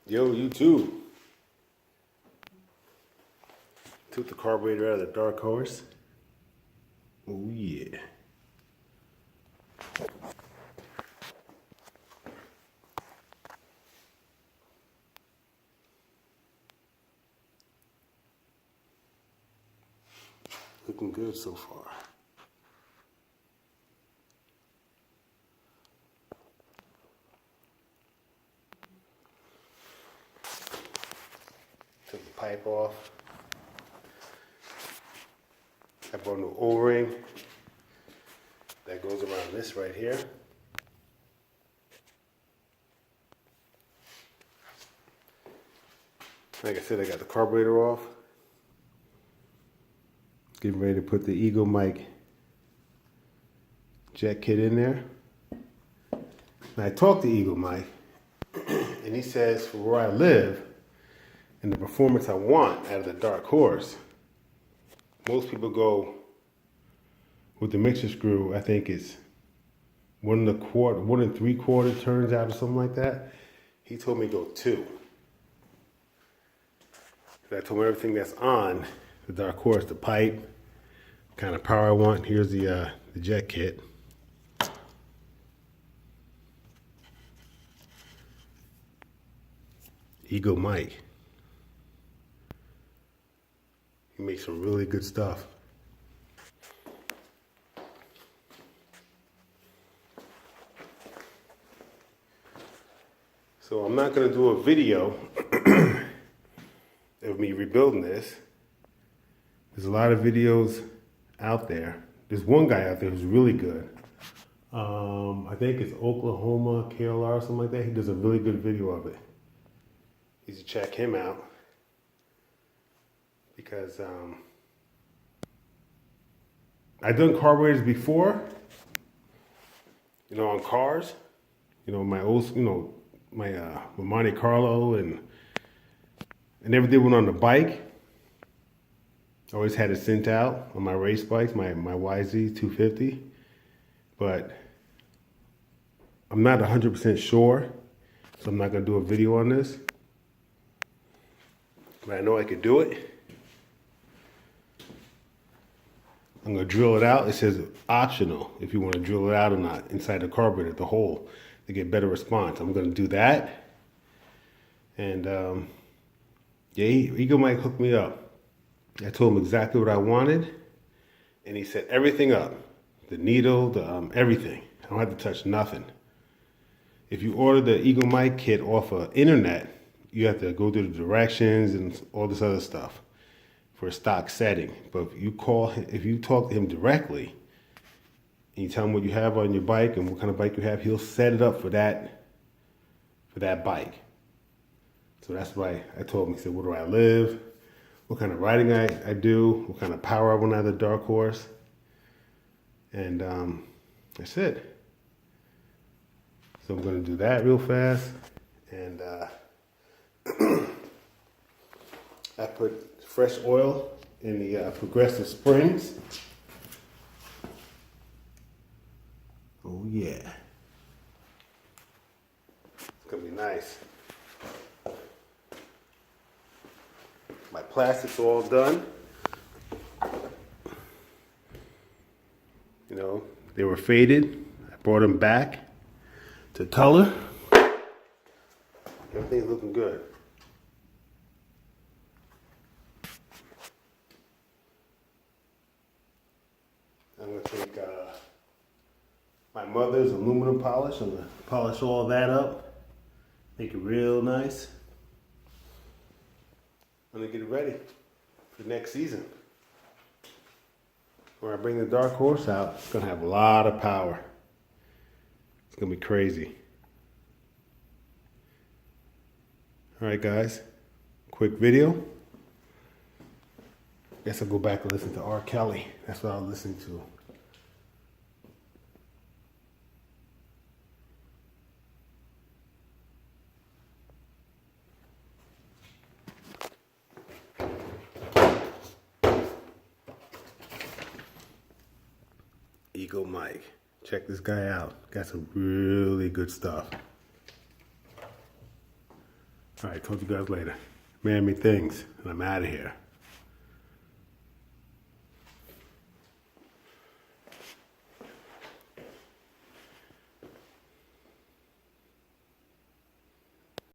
Yo, YouTube. Took the carburetor out of the dark horse. Oh yeah. Looking good so far. Took the pipe off. I brought an O-ring that goes around this right here. Like I said, I got the carburetor off. Getting ready to put the Eagle mic jet kit in there. And I talked to Eagle Mike, and he says for where I live and the performance I want out of the dark horse, most people go with the mixer screw. I think it's 1 3/4 turns out or something like that. He told me go 2. I told him everything that's on the dark horse, the pipe, what kind of power I want. Here's the jet kit. Eagle Mike. He makes some really good stuff. So I'm not going to do a video of me rebuilding this. There's a lot of videos out there. There's one guy out there who's really good. I think it's Oklahoma, KLR, something like that. He does a really good video of it. You should check him out because I've done carburetors before, on cars, my old, my Monte Carlo, and I never did one on the bike. I always had it sent out on my race bikes, my YZ 250, but I'm not 100% sure, so I'm not going to do a video on this. But I know I could do it. I'm going to drill it out. It says optional if you want to drill it out or not inside the carburetor, the hole, to get better response. I'm going to do that. And yeah, Eagle Mike hooked me up. I told him exactly what I wanted, and he set everything up. The needle, the everything. I don't have to touch nothing. If you order the Eagle Mike kit off of internet, you have to go through the directions and all this other stuff for a stock setting. But if you talk to him directly, and you tell him what you have on your bike and what kind of bike you have, he'll set it up for that bike. So that's why I told him. He said, where do I live? What kind of riding I do? What kind of power I want out of the dark horse? And that's it. So I'm going to do that real fast. And I put fresh oil in the progressive springs. Oh yeah. It's gonna be nice. My plastic's all done. They were faded. I brought them back to color. Everything's looking good. I'm going to take my mother's aluminum polish. I'm going to polish all that up, make it real nice. I'm going to get it ready for next season. When I bring the dark horse out, it's going to have a lot of power. It's going to be crazy. All right, guys, quick video. Guess I'll go back and listen to R. Kelly. That's what I was listening to. Eagle Mike. Check this guy out. Got some really good stuff. All right, talk to you guys later. Miami things, and I'm out of here.